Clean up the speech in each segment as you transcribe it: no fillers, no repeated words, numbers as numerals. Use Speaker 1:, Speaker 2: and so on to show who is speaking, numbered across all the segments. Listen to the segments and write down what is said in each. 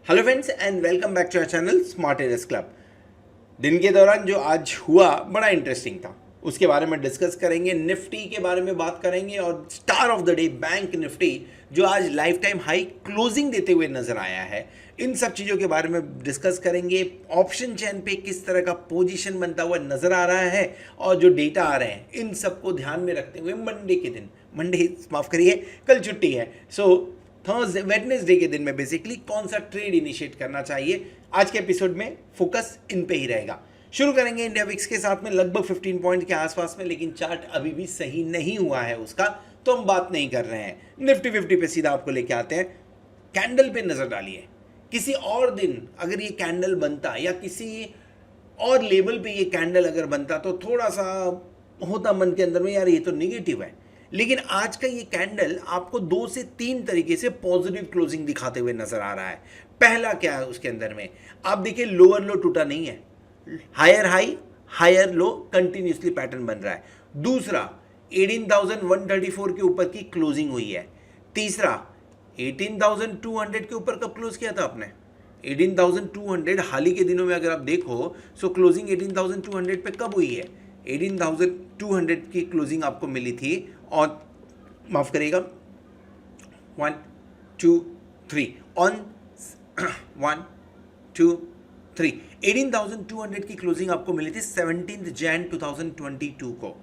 Speaker 1: Hello friends and welcome back to our channel smart areas club. दिन के दौरान जो आज हुआ बड़ा इंटरेस्टिंग था, उसके बारे में डिस्कस करेंगे। निफ्टी के बारे में बात करेंगे और star of the day bank Nifty जो आज लाइफ टाइम हाई क्लोजिंग देते हुए नजर आया है, इन सब चीज़ों के बारे में डिस्कस करेंगे। ऑप्शन चेन पे किस तरह का पोजीशन बनता हुआ नजर आ रहा है और जो डेटा आ रहे हैं इन सबको ध्यान में रखते हुए मंडे के दिन, मंडे माफ करिए कल छुट्टी है, सो थर्सडे वेडनेसडे के दिन में बेसिकली कौन सा ट्रेड इनिशिएट करना चाहिए, आज के एपिसोड में फोकस इन पे ही रहेगा। शुरू करेंगे इंडिया विक्स के साथ में लगभग 15 पॉइंट के आसपास में, लेकिन चार्ट अभी भी सही नहीं हुआ है उसका, तो हम बात नहीं कर रहे हैं। निफ्टी 50 पे सीधा आपको लेके आते हैं। कैंडल पे नजर डालिए। किसी और दिन अगर ये कैंडल बनता या किसी और लेवल पे ये कैंडल अगर बनता तो थोड़ा सा होता मन के अंदर में, यार ये तो निगेटिव है। लेकिन आज का ये कैंडल आपको 2 से 3 तरीके से पॉजिटिव क्लोजिंग दिखाते हुए नजर आ रहा है। पहला क्या है उसके अंदर में, आप देखिए लोअर लो टूटा नहीं है, higher high higher low continuously pattern बन रहा है। दूसरा 18,134 के ऊपर की क्लोजिंग हुई है। तीसरा 18,200 के ऊपर कब क्लोज किया था आपने? 18,200 हाल ही के दिनों में अगर आप देखो, सो क्लोजिंग 18,200 पे कब हुई है? 18,200 की क्लोजिंग आपको मिली थी और माफ करिएगा 1 2 3 ऑन 1 2 3 18,200 की क्लोजिंग आपको मिली थी 17 जैन 2022 को।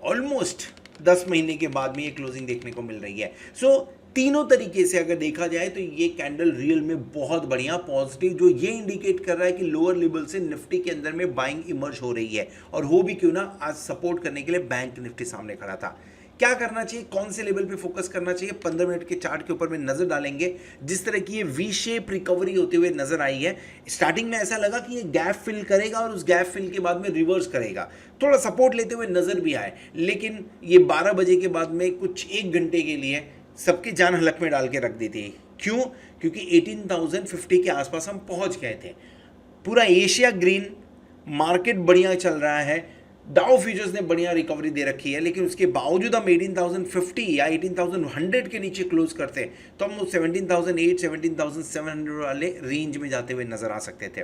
Speaker 1: ऑलमोस्ट 10 महीने के बाद में ये क्लोजिंग देखने को मिल रही है। सो तीनों तरीके से अगर देखा जाए तो ये कैंडल रियल में बहुत बढ़िया पॉजिटिव, जो ये इंडिकेट कर रहा है कि लोअर लेवल से निफ्टी के अंदर में बाइंग इमर्ज हो रही है, और हो भी क्यों ना, आज सपोर्ट करने के लिए बैंक निफ्टी सामने खड़ा था। क्या करना चाहिए, कौन से लेवल पे फोकस करना चाहिए, 15 मिनट के चार्ट के ऊपर में नजर डालेंगे। जिस तरह की ये वी शेप रिकवरी होते हुए नजर आई है, स्टार्टिंग में ऐसा लगा कि ये गैप फिल करेगा और उस गैप फिल के बाद में रिवर्स करेगा, थोड़ा सपोर्ट लेते हुए नजर भी आए, लेकिन ये 12 बजे के बाद में कुछ 1 घंटे के लिए सबकी जान हलक में डाल के रख दी थी। क्यों? क्योंकि 18,050 के आसपास हम पहुंच गए थे। पूरा एशिया ग्रीन, मार्केट बढ़िया चल रहा है, डाउ फ्यूचर्स ने बढ़िया रिकवरी दे रखी है, लेकिन उसके बावजूद हम 18,050 या 18,100 के नीचे क्लोज करते तो हम 17,800 17,700 वाले रेंज में जाते हुए नजर आ सकते थे।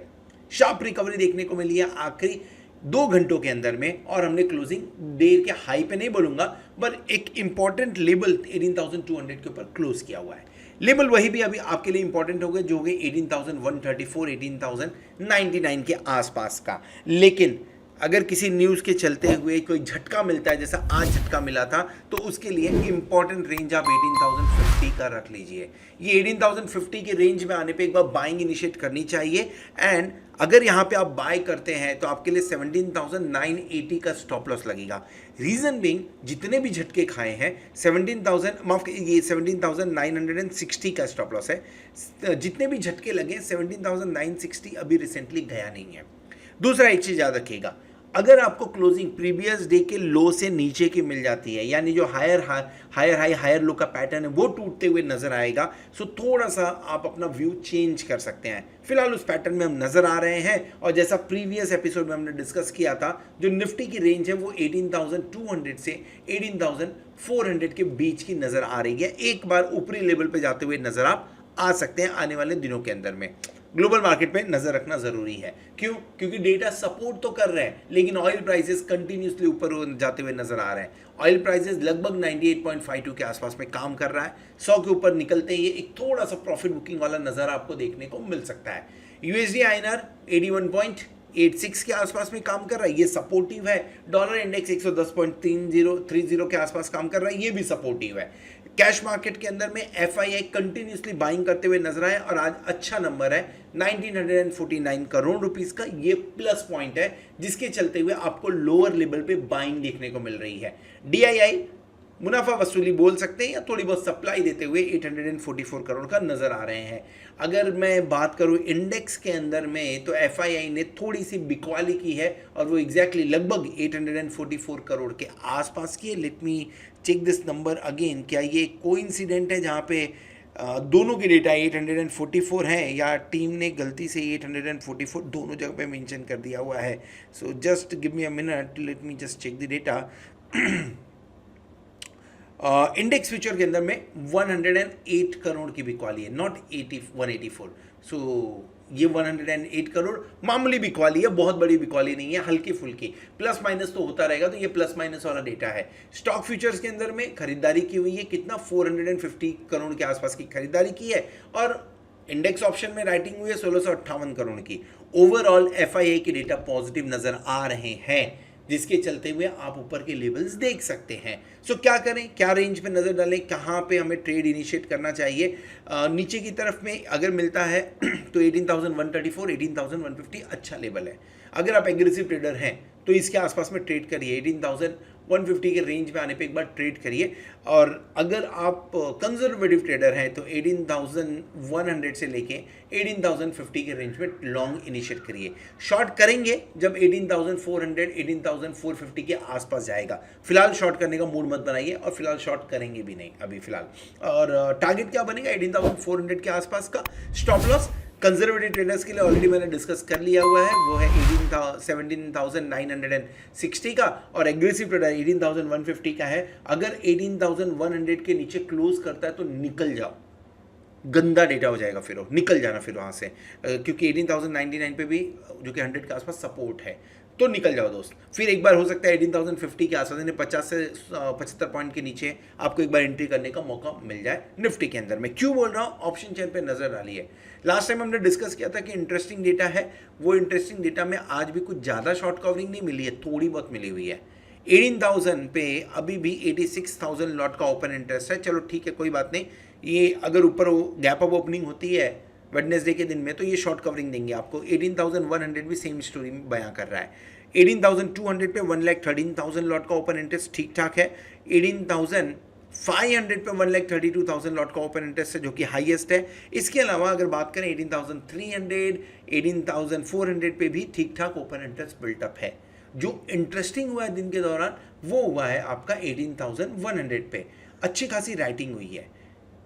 Speaker 1: शार्प रिकवरी देखने को मिली है आखिरी 2 घंटों के अंदर में, और हमने क्लोजिंग देर के हाई पे नहीं बोलूंगा, पर एक इंपॉर्टेंट लेवल 18,200 के ऊपर क्लोज किया हुआ है। लेवल वही भी अभी आपके लिए इंपॉर्टेंट हो गए, जो हो गए 18,134 18,099 के आसपास का। लेकिन अगर किसी न्यूज़ के चलते हुए कोई झटका मिलता है, जैसा आज झटका मिला था, तो उसके लिए इंपॉर्टेंट रेंज आप 18,050 का रख लीजिए। ये 18,050 के रेंज में आने पे एक बार बाइंग इनिशिएट करनी चाहिए, एंड अगर यहाँ पे आप बाय करते हैं तो आपके लिए 17,980 का स्टॉप लॉस लगेगा। रीजन बीइंग, जितने भी झटके खाए हैं 17,000 माफ, ये 17,960 का स्टॉप लॉस है। जितने भी झटके लगे 17,960 अभी रिसेंटली गया नहीं है। दूसरा एक चीज याद रखिएगा, अगर आपको क्लोजिंग प्रीवियस डे के लो से नीचे की मिल जाती है, यानी जो हायर हाई हायर लो का पैटर्न है वो टूटते हुए नजर आएगा, सो थोड़ा सा आप अपना व्यू चेंज कर सकते हैं। फिलहाल उस पैटर्न में हम नजर आ रहे हैं, और जैसा प्रीवियस एपिसोड में हमने डिस्कस किया था, जो निफ्टी की रेंज है वो 18,200 से 18,400 के बीच की नजर आ रही है। एक बार ऊपरी लेवल पे जाते हुए नजर आप आ सकते हैं आने वाले दिनों के अंदर में। ग्लोबल मार्केट पे नजर रखना जरूरी है। क्यों? क्योंकि डेटा सपोर्ट तो कर रहे हैं, लेकिन ऑयल प्राइसेस कंटिन्यूसली ऊपर जाते हुए नजर आ रहे हैं। ऑयल प्राइसेस लगभग 98.52 के आसपास में काम कर रहा है। 100 के ऊपर निकलते ही एक थोड़ा सा प्रॉफिट बुकिंग वाला नजर आपको देखने को मिल सकता है। यूएसडी आईएनआर 81.86 के आसपास में काम कर रहा है, ये सपोर्टिव है। डॉलर इंडेक्स 110.30 के आसपास काम कर रहा है, ये भी सपोर्टिव है। कैश मार्केट के अंदर में एफआईआई कंटिन्यूसली बाइंग करते हुए नजर आए, और आज अच्छा नंबर है 1949 करोड़ रुपीस का, ये प्लस पॉइंट है, जिसके चलते हुए आपको लोअर लेवल पे बाइंग देखने को मिल रही है। डीआईआई मुनाफा वसूली बोल सकते हैं, या थोड़ी बहुत सप्लाई देते हुए 844 करोड़ का नजर आ रहे हैं। अगर मैं बात करूं इंडेक्स के अंदर में, तो एफआईआई ने थोड़ी सी बिकवाली की है, और वो एग्जैक्टली लगभग 844 करोड़ के आसपास की है। Let me check this number again, क्या ये कोइंसिडेंट है जहां पे दोनों के डेटा 844 हैं, या टीम ने गलती से 844 दोनों जगह पे मेंशन कर दिया हुआ है? So just give me a minute, let me just check the data. Index future के अंदर में 108 करोड़ की बिकवाली है, नॉट 184। सो ये 108 करोड़ मामूली बिकवाली है, बहुत बड़ी बिकवाली नहीं है, हल्की फुल्की, प्लस माइनस तो होता रहेगा, तो ये प्लस माइनस वाला डेटा है। स्टॉक फ्यूचर्स के अंदर में खरीदारी की हुई है, कितना 450 करोड़ के आसपास की खरीदारी की है, और इंडेक्स ऑप्शन में राइटिंग हुई है 1658 करोड़ की। ओवरऑल एफआईए के डेटा पॉजिटिव नजर आ रहे हैं, जिसके चलते हुए आप ऊपर के लेवल्स देख सकते हैं। सो क्या करें, क्या रेंज पे नज़र डालें, कहाँ पे हमें ट्रेड इनिशिएट करना चाहिए। नीचे की तरफ में अगर मिलता है तो 18,134, 18,150 अच्छा लेवल है। अगर आप एग्रेसिव ट्रेडर हैं तो इसके आसपास में ट्रेड करिए, 18,150 के रेंज में आने पे एक बार ट्रेड करिए। और अगर आप कंजर्वेटिव ट्रेडर हैं तो 18,100 से लेके 18,050 के रेंज में लॉन्ग इनिशिएट करिए। शॉर्ट करेंगे जब 18,400, 18,450 के आसपास जाएगा। फिलहाल शॉर्ट करने का मूड मत बनाइए, और फिलहाल शॉर्ट करेंगे भी नहीं अभी फिलहाल। और टारगेट क्या बनेगा 18,400 के आसपास का। स्टॉप लॉस कंजर्वेटिव ट्रेडर्स के लिए ऑलरेडी मैंने डिस्कस कर लिया हुआ है, वो है 17,960 का, और एग्रेसिव ट्रेडर 18,150 का है। अगर 18,100 के नीचे क्लोज करता है तो निकल जाओ, गंदा डेटा हो जाएगा, फिर निकल जाना फिर वहाँ से, क्योंकि 18,099 पे भी जो कि 100 के आसपास सपोर्ट है, तो निकल जाओ दोस्त। फिर एक बार हो सकता है 18,050 के आसपास, यानी 50 से 75 पॉइंट के नीचे आपको एक बार एंट्री करने का मौका मिल जाए निफ्टी के अंदर। मैं क्यों बोल रहा हूँ, ऑप्शन चेन पे नजर डालिए। लास्ट टाइम हमने डिस्कस किया था कि इंटरेस्टिंग डेटा है, वो इंटरेस्टिंग डेटा में आज भी कुछ ज़्यादा शॉर्ट कवरिंग नहीं मिली है, थोड़ी बहुत मिली हुई है। 18,000 पे अभी भी 86,000 लॉट का ओपन इंटरेस्ट है। चलो ठीक है, कोई बात नहीं, ये अगर ऊपर गैप अप ओपनिंग होती है वेडनेसडे के दिन में तो ये शॉर्ट कवरिंग देंगे आपको। 18,100 भी सेम स्टोरी में बयां कर रहा है। 18,200 पे 1,13,000 लॉट का ओपन इंटरेस्ट ठीक ठाक है। 18,500 पे 1,32,000 लॉट का ओपन इंटरेस्ट है, जो कि हाईएस्ट है। इसके अलावा अगर बात करें 18,300, 18,400 पे भी ठीक ठाक ओपन इंटरेस्ट बिल्टअप है। जो इंटरेस्टिंग हुआ है दिन के दौरान वो हुआ है आपका 18,100 पे, अच्छी खासी राइटिंग हुई है,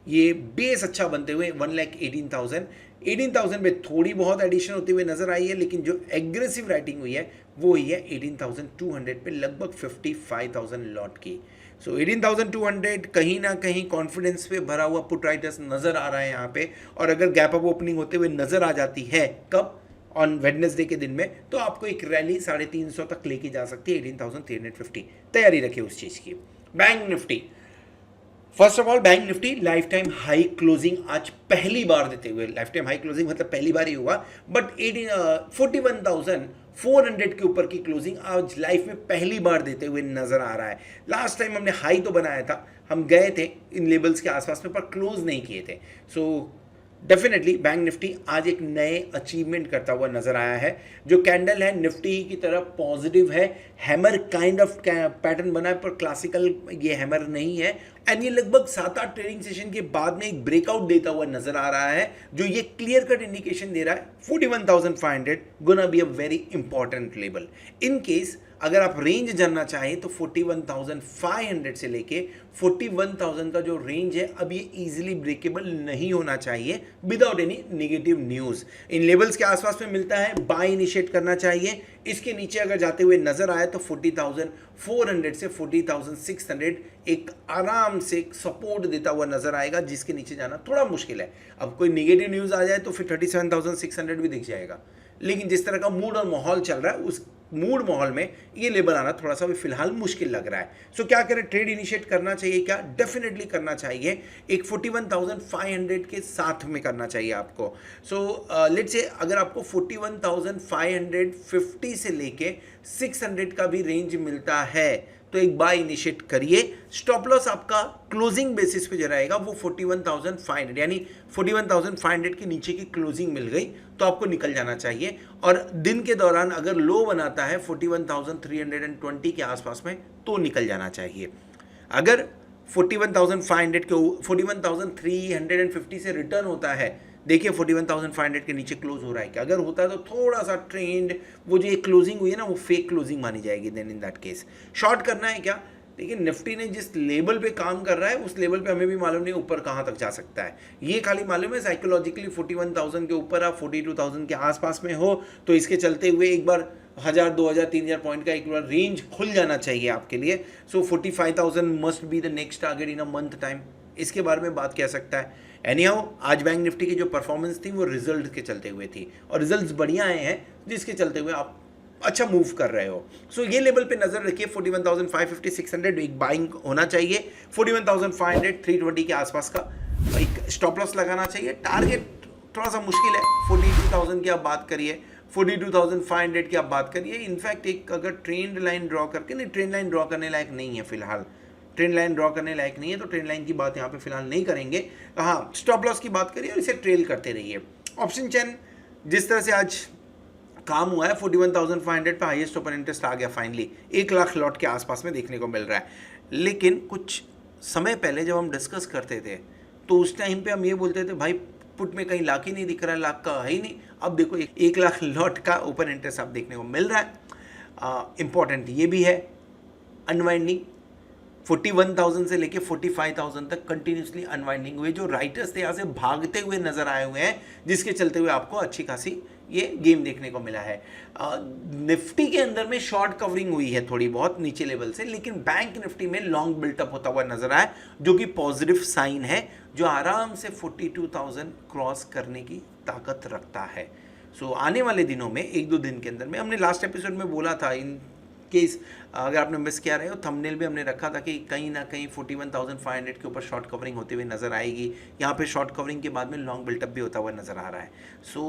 Speaker 1: ये बेस अच्छा बनते हुए 1,18,000 पे थोड़ी बहुत एडिशन होती हुई नजर आई है, लेकिन जो एग्रेसिव राइटिंग हुई है वो हुई है 18,200 पे, लगभग 55,000 लॉट की। सो 18,200 कहीं ना कहीं कॉन्फिडेंस पे भरा हुआ पुट राइटर्स नजर आ रहा है यहाँ पे, और अगर गैप अप ओपनिंग होते हुए नजर आ जाती है कब, ऑन वेडनेसडे के दिन में, तो आपको एक रैली 350 तक लेके जा सकती है 18,350। तैयारी रखिए उस चीज की। Bank Nifty, first of all bank Nifty life time high closing आज पहली बार देते हुए, लाइफ टाइम हाई क्लोजिंग मतलब पहली बार ही हुआ, बट 41,400 के ऊपर की क्लोजिंग आज लाइफ में पहली बार देते हुए नजर आ रहा है। लास्ट टाइम हमने हाई तो बनाया था, हम गए थे इन लेवल्स के आसपास में, पर क्लोज नहीं किए थे। सो डेफिनेटली बैंक निफ्टी आज एक नए अचीवमेंट करता हुआ नजर आया है। जो कैंडल है निफ्टी की तरफ पॉजिटिव है, हैमर काइंड ऑफ पैटर्न बना है, पर क्लासिकल ये हैमर नहीं है। एंड ये लगभग 7-8 ट्रेडिंग सेशन के बाद में एक ब्रेकआउट देता हुआ नजर आ रहा है, जो ये क्लियर कट इंडिकेशन दे रहा है 41,500 gonna be a very important level. In case अगर आप रेंज जानना चाहें तो 41,500 से लेके 41,000 का जो रेंज है अब ये इजीली ब्रेकेबल नहीं होना चाहिए विदाउट एनी नेगेटिव न्यूज़। इन लेवल्स के आसपास में मिलता है, बाय इनिशिएट करना चाहिए। इसके नीचे अगर जाते हुए नजर आए तो 40,400 से 40,600 एक आराम से सपोर्ट देता हुआ नजर आएगा, जिसके नीचे जाना थोड़ा मुश्किल है। अब कोई नेगेटिव न्यूज़ आ जाए तो फिर 37,600 भी दिख जाएगा, लेकिन जिस तरह का मूड और माहौल चल रहा है उस मूड माहौल में ये लेवल आना थोड़ा सा भी फिलहाल मुश्किल लग रहा है। सो क्या करें, ट्रेड इनिशिएट करना चाहिए क्या? डेफिनेटली करना चाहिए, एक 41,500 के साथ में करना चाहिए आपको। सो लेट्स से अगर आपको 41,550 से लेके 600 का भी रेंज मिलता है तो एक बाय इनिशिएट करिए। स्टॉप लॉस आपका क्लोजिंग बेसिस पे जो रहेगा वो 41,500, यानी 41,500 के नीचे की क्लोजिंग मिल गई तो आपको निकल जाना चाहिए। और दिन के दौरान अगर लो बनाता है 41,320 के आसपास में तो निकल जाना चाहिए। अगर 41,500 के 41,350 से रिटर्न होता है, देखिए 41,500 के नीचे क्लोज हो रहा है क्या? अगर होता है तो थोड़ा सा ट्रेंड, वो जो एक क्लोजिंग हुई है ना वो फेक क्लोजिंग मानी जाएगी। Then in that case short करना है क्या? लेकिन निफ्टी ने जिस लेवल पे काम कर रहा है उस लेवल पे हमें भी मालूम नहीं ऊपर कहाँ तक जा सकता है। ये खाली मालूम है साइकोलॉजिकली 41,000 के ऊपर आप 42,000 के आसपास में हो, तो इसके चलते हुए एक बार 1000 2000 3000 पॉइंट का एक बार रेंज खुल जाना चाहिए आपके लिए। सो 45,000 must be the next target in a month time, इसके बारे में बात किया सकता है। एनीहाउ आज बैंक निफ्टी की जो परफॉर्मेंस थी वो रिजल्ट के चलते हुए थी और रिजल्ट्स बढ़िया आए हैं जिसके चलते हुए आप अच्छा मूव कर रहे हो। सो ये लेवल पे नजर रखिए 41,550 600 एक बाइंग होना चाहिए। 41,500 320 के आसपास का एक स्टॉप लॉस लगाना चाहिए। टारगेट थोड़ा सा मुश्किल है, 42,000 की आप बात करिए, 42,500 की आप बात करिए। इनफैक्ट एक अगर ट्रेंड लाइन ड्रॉ करके, नहीं ट्रेंड लाइन ड्रॉ करने लायक नहीं है फिलहाल, ट्रेंड लाइन ड्रॉ करने लायक नहीं है तो ट्रेंड लाइन की बात यहाँ पे फिलहाल नहीं करेंगे। हाँ, स्टॉप लॉस की बात करिए और इसे ट्रेल करते रहिए। ऑप्शन चेन जिस तरह से आज काम हुआ है 41,500 पे हाईएस्ट ओपन इंटरेस्ट आ गया फाइनली, 1 लाख लॉट के आसपास में देखने को मिल रहा है। लेकिन कुछ समय पहले जब हम डिस्कस करते थे तो उस टाइम पे हम ये बोलते थे भाई पुट में कहीं लाख ही नहीं दिख रहा है, लाख का है ही नहीं। अब देखो 1 लाख लॉट का ओपन इंटरेस्ट आप देखने को मिल रहा है। इंपॉर्टेंट ये भी है अनवाइंडिंग 41,000 से लेके 45,000 तक कंटिन्यूसली अनवाइंडिंग हुए। जो राइटर्स थे यहाँ से भागते हुए नजर आए हुए हैं जिसके चलते हुए आपको अच्छी खासी ये गेम देखने को मिला है। निफ्टी के अंदर में शॉर्ट कवरिंग हुई है थोड़ी बहुत नीचे लेवल से, लेकिन बैंक निफ्टी में लॉन्ग बिल्टअप होता हुआ नजर आया जो कि पॉजिटिव साइन है, जो आराम से 42,000 क्रॉस करने की ताकत रखता है। सो आने वाले दिनों में 1-2 दिन के अंदर में, हमने लास्ट एपिसोड में बोला था इन केस अगर आपने मिस किया रहे हो, थंबनेल भी हमने रखा था कि कहीं ना कहीं 41,500 के ऊपर शॉर्ट कवरिंग होते हुए नजर आएगी। यहाँ पे शॉर्ट कवरिंग के बाद में लॉन्ग बिल्टअप भी होता हुआ नजर आ रहा है। सो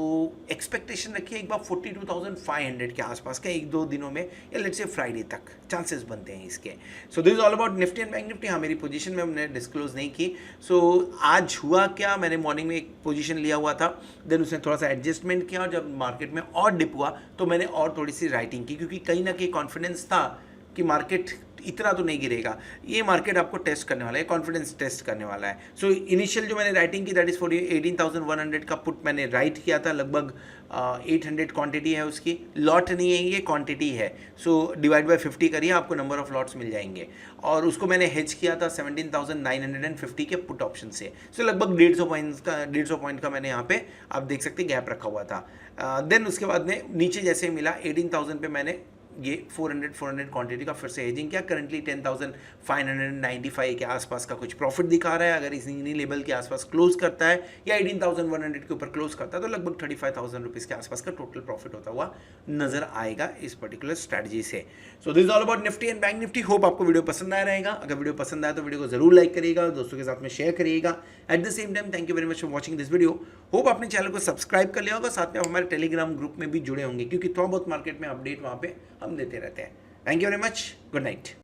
Speaker 1: एक्सपेक्टेशन रखिए एक बार 42,500 के आसपास का 1-2 दिनों में या लेट्स से फ्राइडे तक चांसेस बनते हैं इसके। So this is all about Nifty and bank Nifty. हाँ, मेरी पोजीशन में हमने डिस्क्लोज नहीं की। सो आज हुआ क्या, मैंने मॉर्निंग में एक पोजीशन लिया हुआ था, देन उसने थोड़ा सा एडजस्टमेंट किया और जब मार्केट में और डिप हुआ तो मैंने और थोड़ी सी राइटिंग की, क्योंकि कहीं ना कहीं कॉन्फिडेंस था कि मार्केट इतना तो नहीं गिरेगा, ये मार्केट आपको टेस्ट करने वाला है, कॉन्फिडेंस टेस्ट करने वाला है। सो इनिशियल जो मैंने राइटिंग की दैट इज 18,100 का पुट मैंने राइट किया था, लगभग 800 क्वांटिटी है उसकी, लॉट नहीं है ये क्वांटिटी है। सो डिवाइड बाय 50 करिए, आपको नंबर ऑफ लॉट्स मिल जाएंगे। और उसको मैंने हेज किया था 17,950 के पुट ऑप्शन से। सो लगभग 150 पॉइंट का मैंने यहाँ पे आप देख सकते गैप रखा हुआ था। देन उसके बाद में नीचे जैसे मिला 18,000 पे मैंने ये 400 क्वांटिटी का फिर से हेजिंग किया। करंटली 10,595 के आसपास का कुछ प्रॉफिट दिखा रहा है। अगर इसी लेवल के आसपास क्लोज करता है या 18,100 के ऊपर क्लोज करता है तो लगभग 35,000 रुपीज़ के आसपास का टोटल प्रॉफिट होता हुआ नजर आएगा इस पर्टिकुलर स्ट्रैटेजी से। So this is all about Nifty and bank Nifty. Hope आपको वीडियो पसंद आया रहेगा। अगर वीडियो पसंद आया तो वीडियो को जरूर लाइक करिएगा, दोस्तों के साथ में शेयर करिएगा। At the same time thank you very much for watching this video. Hope आपने चैनल को सब्सक्राइब कर लिया होगा, साथ में आप हमारे टेलीग्राम ग्रुप में भी जुड़े होंगे क्योंकि थोड़ा बहुत मार्केट में अपडेट वहाँ पे हम देते रहते हैं। Thank you very much, good night.